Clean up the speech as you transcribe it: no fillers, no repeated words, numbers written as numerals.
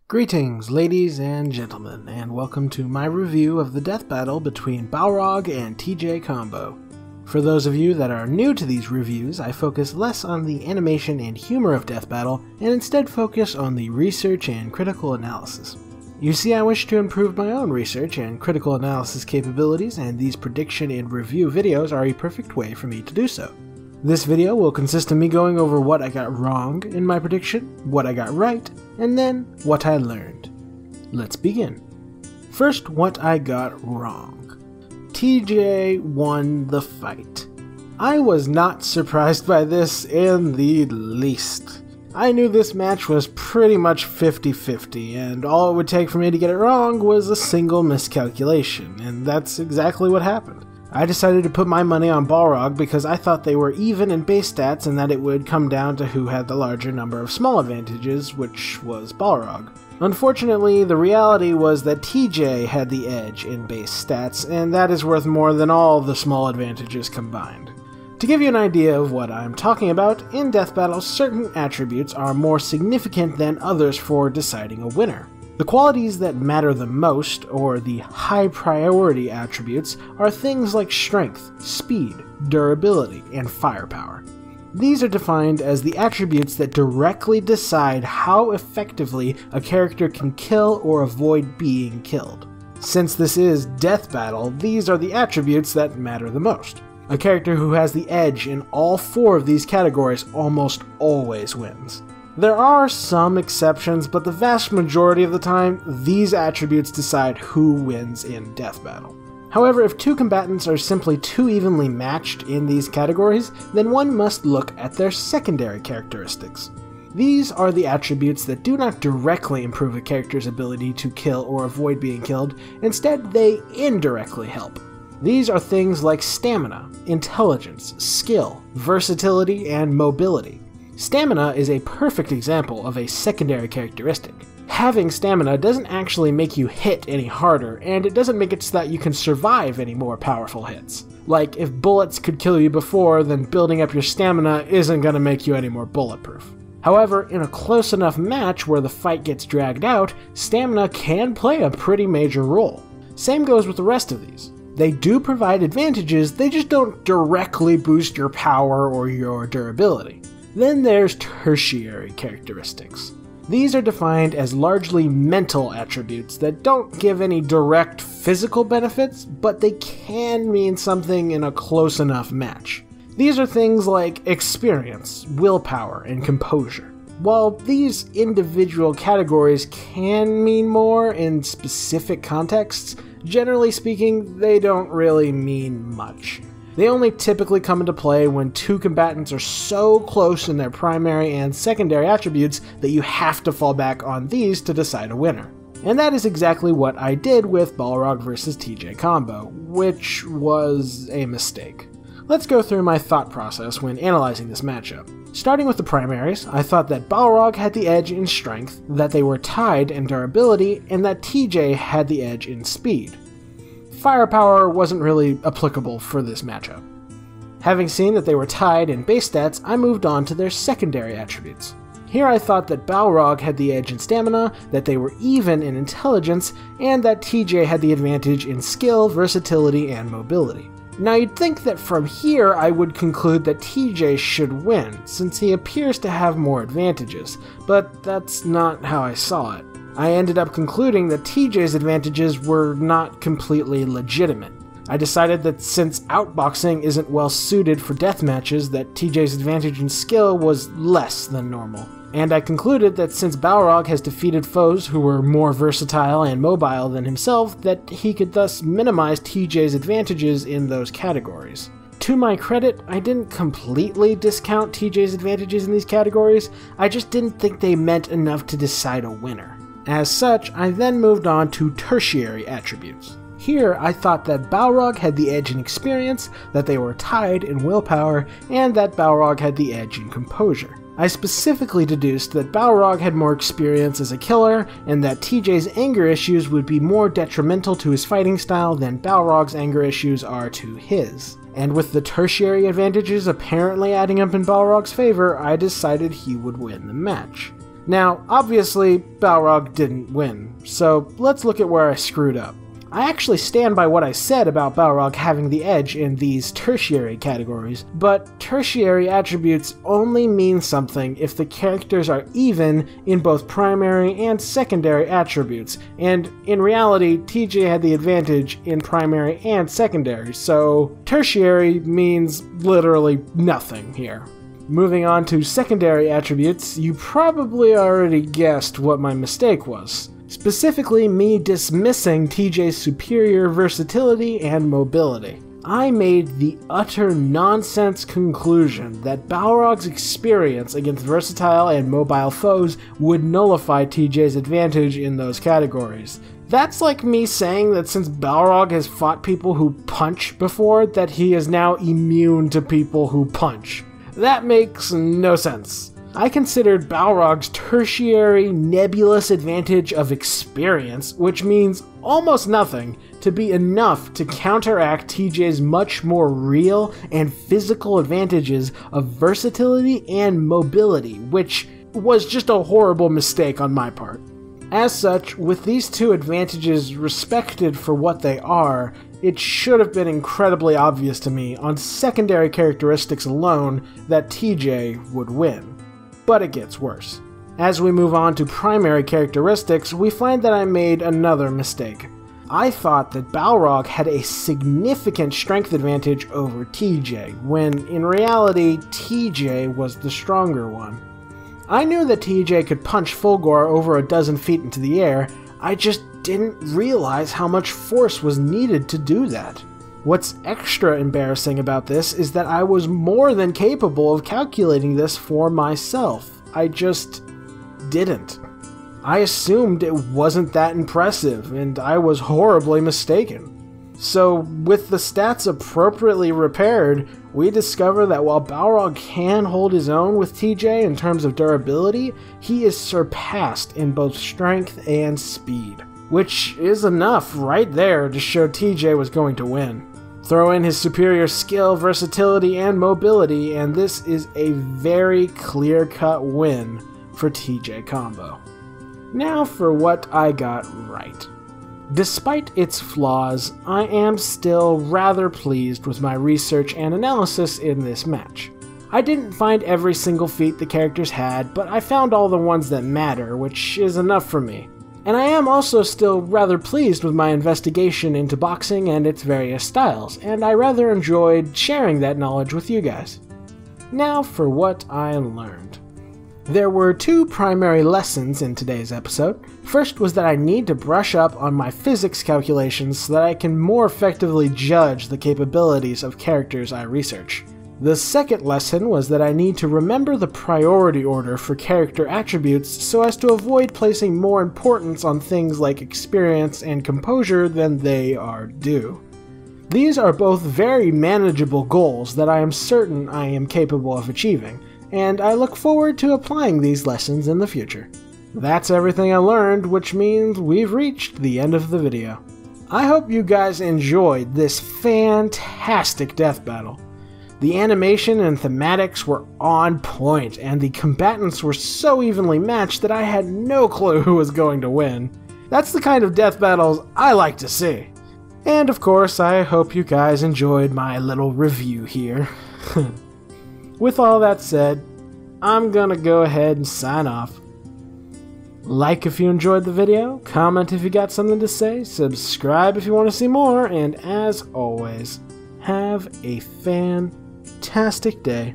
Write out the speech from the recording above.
Greetings, ladies and gentlemen, and welcome to my review of the death battle between Balrog and TJ combo. For those of you that are new to these reviews, I focus less on the animation and humor of death battle, and instead focus on the research and critical analysis. You see, I wish to improve my own research and critical analysis capabilities, and these prediction and review videos are a perfect way for me to do so. This video will consist of me going over what I got wrong in my prediction, what I got right, and then what I learned. Let's begin. First, what I got wrong. TJ won the fight. I was not surprised by this in the least. I knew this match was pretty much 50-50, and all it would take for me to get it wrong was a single miscalculation, and that's exactly what happened. I decided to put my money on Balrog because I thought they were even in base stats and that it would come down to who had the larger number of small advantages, which was Balrog. Unfortunately, the reality was that TJ had the edge in base stats, and that is worth more than all the small advantages combined. To give you an idea of what I'm talking about, in death battles certain attributes are more significant than others for deciding a winner. The qualities that matter the most, or the high priority attributes, are things like strength, speed, durability, and firepower. These are defined as the attributes that directly decide how effectively a character can kill or avoid being killed. Since this is death battle, these are the attributes that matter the most. A character who has the edge in all four of these categories almost always wins. There are some exceptions, but the vast majority of the time, these attributes decide who wins in death battle. However, if two combatants are simply too evenly matched in these categories, then one must look at their secondary characteristics. These are the attributes that do not directly improve a character's ability to kill or avoid being killed, instead they indirectly help. These are things like stamina, intelligence, skill, versatility, and mobility. Stamina is a perfect example of a secondary characteristic. Having stamina doesn't actually make you hit any harder, and it doesn't make it so that you can survive any more powerful hits. Like, if bullets could kill you before, then building up your stamina isn't going to make you any more bulletproof. However, in a close enough match where the fight gets dragged out, stamina can play a pretty major role. Same goes with the rest of these. They do provide advantages, they just don't directly boost your power or your durability. Then there's tertiary characteristics. These are defined as largely mental attributes that don't give any direct physical benefits, but they can mean something in a close enough match. These are things like experience, willpower, and composure. While these individual categories can mean more in specific contexts, generally speaking, they don't really mean much. They only typically come into play when two combatants are so close in their primary and secondary attributes that you have to fall back on these to decide a winner. And that is exactly what I did with Balrog vs TJ combo, which was a mistake. Let's go through my thought process when analyzing this matchup. Starting with the primaries, I thought that Balrog had the edge in strength, that they were tied in durability, and that TJ had the edge in speed. Firepower wasn't really applicable for this matchup. Having seen that they were tied in base stats, I moved on to their secondary attributes. Here I thought that Balrog had the edge in stamina, that they were even in intelligence, and that TJ had the advantage in skill, versatility, and mobility. Now you'd think that from here I would conclude that TJ should win, since he appears to have more advantages, but that's not how I saw it. I ended up concluding that TJ's advantages were not completely legitimate. I decided that since outboxing isn't well suited for death matches, that TJ's advantage in skill was less than normal. And I concluded that since Balrog has defeated foes who were more versatile and mobile than himself, that he could thus minimize TJ's advantages in those categories. To my credit, I didn't completely discount TJ's advantages in these categories, I just didn't think they meant enough to decide a winner. As such, I then moved on to tertiary attributes. Here, I thought that Balrog had the edge in experience, that they were tied in willpower, and that Balrog had the edge in composure. I specifically deduced that Balrog had more experience as a killer, and that TJ's anger issues would be more detrimental to his fighting style than Balrog's anger issues are to his. And with the tertiary advantages apparently adding up in Balrog's favor, I decided he would win the match. Now, obviously, Balrog didn't win, so let's look at where I screwed up. I actually stand by what I said about Balrog having the edge in these tertiary categories, but tertiary attributes only mean something if the characters are even in both primary and secondary attributes, and in reality, TJ had the advantage in primary and secondary, so tertiary means literally nothing here. Moving on to secondary attributes, you probably already guessed what my mistake was. Specifically, me dismissing TJ's superior versatility and mobility. I made the utter nonsense conclusion that Balrog's experience against versatile and mobile foes would nullify TJ's advantage in those categories. That's like me saying that since Balrog has fought people who punch before, that he is now immune to people who punch. That makes no sense. I considered Balrog's tertiary nebulous advantage of experience, which means almost nothing, to be enough to counteract TJ's much more real and physical advantages of versatility and mobility, which was just a horrible mistake on my part. As such, with these two advantages respected for what they are, it should have been incredibly obvious to me on secondary characteristics alone that TJ would win. But it gets worse. As we move on to primary characteristics, we find that I made another mistake. I thought that Balrog had a significant strength advantage over TJ, when in reality, TJ was the stronger one. I knew that TJ could punch Fulgor over a dozen feet into the air, I just didn't realize how much force was needed to do that. What's extra embarrassing about this is that I was more than capable of calculating this for myself. I just didn't. I assumed it wasn't that impressive, and I was horribly mistaken. So, with the stats appropriately repaired, we discover that while Balrog can hold his own with TJ in terms of durability, he is surpassed in both strength and speed. Which is enough right there to show TJ was going to win. Throw in his superior skill, versatility, and mobility, and this is a very clear-cut win for TJ Combo. Now for what I got right. Despite its flaws, I am still rather pleased with my research and analysis in this match. I didn't find every single feat the characters had, but I found all the ones that matter, which is enough for me. And I am also still rather pleased with my investigation into boxing and its various styles, and I rather enjoyed sharing that knowledge with you guys. Now for what I learned. There were two primary lessons in today's episode. First was that I need to brush up on my physics calculations so that I can more effectively judge the capabilities of characters I research. The second lesson was that I need to remember the priority order for character attributes so as to avoid placing more importance on things like experience and composure than they are due. These are both very manageable goals that I am certain I am capable of achieving, and I look forward to applying these lessons in the future. That's everything I learned, which means we've reached the end of the video. I hope you guys enjoyed this fantastic death battle. The animation and thematics were on point, and the combatants were so evenly matched that I had no clue who was going to win. That's the kind of death battles I like to see. And of course, I hope you guys enjoyed my little review here. With all that said, I'm gonna go ahead and sign off. Like if you enjoyed the video, comment if you got something to say, subscribe if you want to see more, and as always, have a fantastic day.